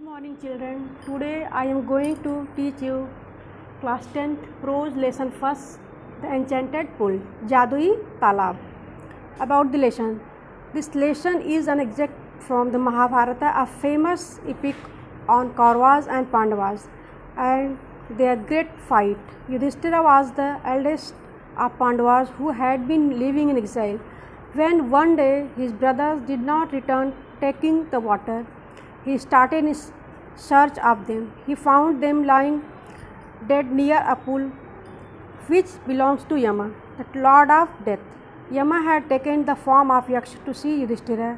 Morning children. Today I am going to teach you class 10th prose lesson first, The Enchanted Pool, Jadui Talab. About the lesson. This lesson is an extract from the Mahabharata, a famous epic on Kauravas and Pandavas and their great fight. Yudhishthira was the eldest of Pandavas who had been living in exile. When one day his brothers did not return taking the water, he started his search of them. He found them lying dead near a pool which belongs to Yama, the lord of death. Yama had taken the form of Yaksh to see Yudhishthira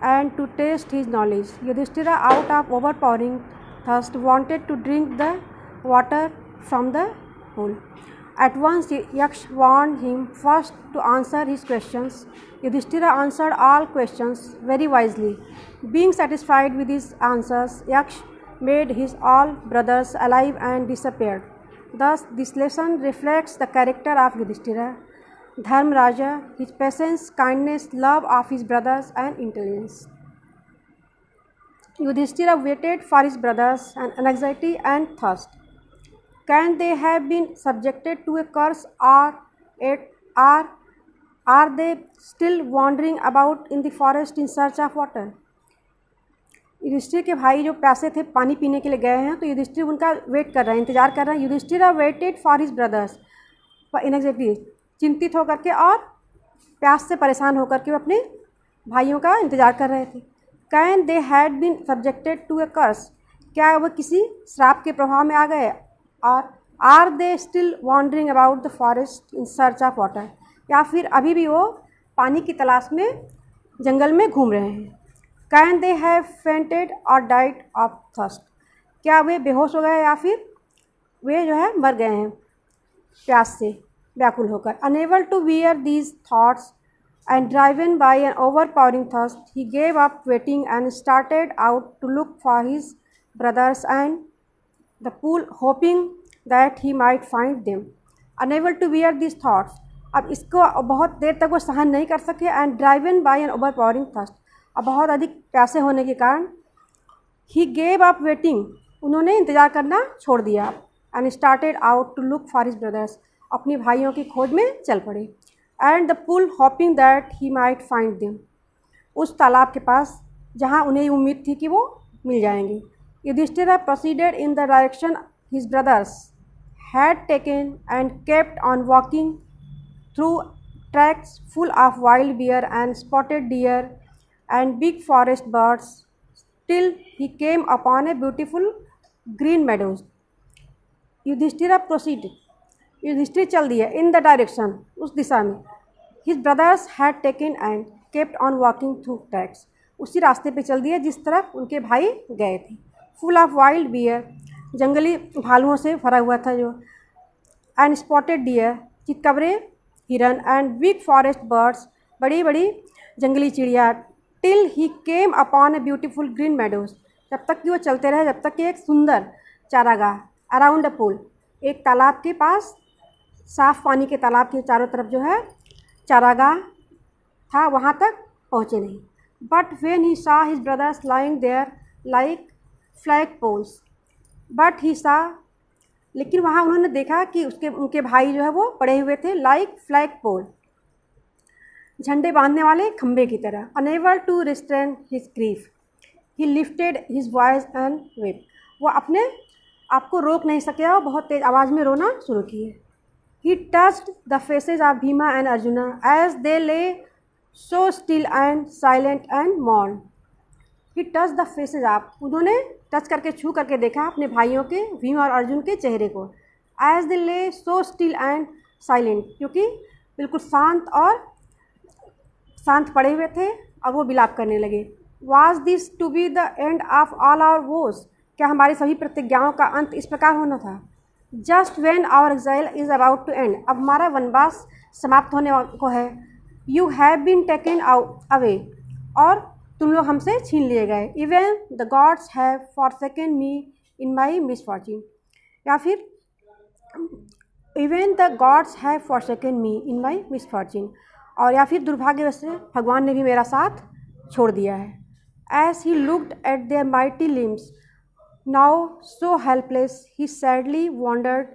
and to taste his knowledge. Yudhishthira, out of overpowering thirst, wanted to drink the water from the pool. At once Yaksh warned him first to answer his questions. Yudhishthira answered all questions very wisely. Being satisfied with his answers, Yaksh made his all brothers alive and disappeared. Thus, this lesson reflects the character of Yudhishthira, Dharmaraja, his patience, kindness, love of his brothers, and intelligence. Yudhishthira waited for his brothers in anxiety and thirst. Can they have been subjected to a curse, or are they still wandering about in the forest in search of water? Yudhishthir के भाई जो प्यासे थे पानी पीने के लिए गए हैं, तो युधिष्ठिर उनका वेट कर रहे हैं, इंतजार कर रहे हैं. Yudhishthira waited for his brothers in exactly, चिंतित होकर के और प्यास से परेशान होकर के वो अपने भाइयों का इंतजार कर रहे थे. Can they had been subjected to a curse, क्या वो किसी श्राप के प्रभाव में आ गए? और are they still wandering about the forest in search of water, या फिर अभी भी वो पानी की तलाश में जंगल में घूम रहे हैं. कैन दे हैव फेंटेड और डाइड ऑफ थर्स्ट, क्या वे बेहोश हो गए या फिर वे जो है मर गए हैं प्यास से व्याकुल होकर. Unable to bear these thoughts and driven by an overpowering thirst, he gave up waiting and started out to look for his brothers and the pool, hoping that he might find them. Unable to bear these thoughts, अब इसको बहुत देर तक वो सहन नहीं कर सके. And driven by an overpowering thirst, अब बहुत अधिक प्यासे होने के कारण ही गेव अप वेटिंग, उन्होंने इंतज़ार करना छोड़ दिया. And started out to look for his brothers, अपने भाइयों की खोज में चल पड़े. And the pool, hoping that he might find them, उस तालाब के पास जहाँ उन्हें उम्मीद थी कि वो मिल जाएंगे. Yudhishthira proceeded in the direction his brothers had taken and kept on walking through tracks full of wild bear and spotted deer and big forest birds till he came upon a beautiful green meadows. Yudhishthira proceeded, Yudhishthira चल दिया in the direction, उस दिशा में. his brothers had taken and kept on walking through tracks, उसी रास्ते पे चल दिया जिस तरफ उनके भाई गए थे. full of wild bear, जंगली भालुओं से भरा हुआ था जो. and spotted deer, चितकबरे हिरन. and big forest birds, बड़ी बड़ी जंगली चिड़िया. Till he came upon a beautiful green meadows, जब तक कि वो चलते रहे, जब तक कि एक सुंदर चारागाह अराउंड अ पूल, एक तालाब के पास, साफ पानी के तालाब के चारों तरफ जो है चारागाह था, वहाँ तक पहुँचे नहीं. But when he saw his brothers lying there like flag poles, but he saw, लेकिन वहाँ उन्होंने देखा कि उनके भाई जो है वो पड़े हुए थे लाइक फ्लैग पोल, झंडे बांधने वाले खंबे की तरह. Unable to restrain his grief, he lifted his voice and wept, वो अपने आप को रोक नहीं सके और बहुत तेज आवाज़ में रोना शुरू किए. He touched the faces of Bhima and Arjuna as they lay so still and silent and mourn. He touch the faces of, उन्होंने टच करके छू करके देखा अपने भाइयों के, भीम और अर्जुन के चेहरे को. As they lay so still and silent, क्योंकि बिल्कुल शांत पड़े हुए थे और वो विलाप करने लगे. Was this to be the end of all our woes, क्या हमारी सभी प्रतिज्ञाओं का अंत इस प्रकार होना था? Just when our exile is about to end, अब हमारा वनवास समाप्त होने को है. You have been taken away, और तुम लोग हमसे छीन लिए गए. Even the gods have forsaken me in my misfortune, या फिर even the gods have forsaken me in my misfortune, और या फिर दुर्भाग्यवश से भगवान ने भी मेरा साथ छोड़ दिया है. As he looked at their mighty limbs, Now so helpless, he sadly wondered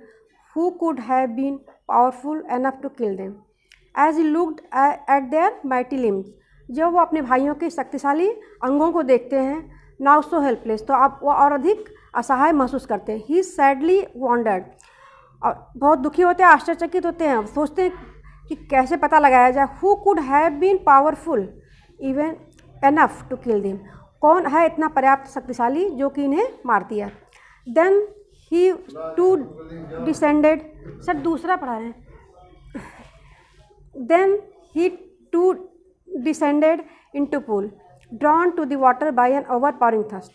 who could have been powerful enough to kill them. As he looked at their mighty limbs, जब वो अपने भाइयों के शक्तिशाली अंगों को देखते हैं, now so helpless, तो आप वो और अधिक असहाय महसूस करते हैं. He sadly wondered, और बहुत दुखी होते हैं, आश्चर्यचकित होते हैं, सोचते हैं कि कैसे पता लगाया जाए. Who could have been powerful even enough to kill them, कौन है इतना पर्याप्त शक्तिशाली जो कि इन्हें मार दिया. Then he too descended, sir दूसरा पढ़ा रहे हैं. Then he too descended into pool drawn to the water by an overpowering thirst.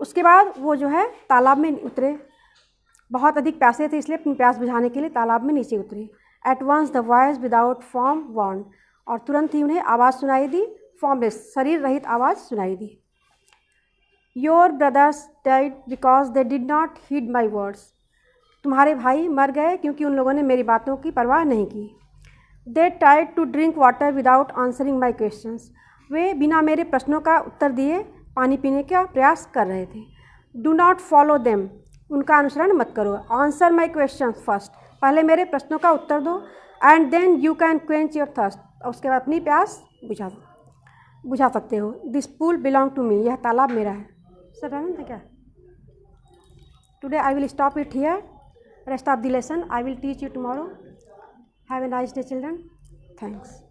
उसके बाद वो जो है तालाब में उतरे, बहुत अधिक प्यासे थे इसलिए अपनी प्यास बुझाने के लिए तालाब में नीचे उतरे. At once the voice without form warned, और तुरंत ही उन्हें आवाज़ सुनाई दी, फॉर्मलेस शरीर रहित आवाज़ सुनाई दी. Your brothers died because they did not heed my words, तुम्हारे भाई मर गए क्योंकि उन लोगों ने मेरी बातों की परवाह नहीं की. They tried to drink water without answering my questions, वे बिना मेरे प्रश्नों का उत्तर दिए पानी पीने का प्रयास कर रहे थे. डू नॉट फॉलो देम, उनका अनुसरण मत करो. आंसर माई क्वेश्चन फर्स्ट, पहले मेरे प्रश्नों का उत्तर दो. And then you can quench your thirst, और उसके बाद अपनी प्यास बुझा सकते हो. This pool belong to me, यह तालाब मेरा है. सर था क्या? Today I will stop it here. Rest of the lesson I will teach you tomorrow. Have a nice day children. Thanks.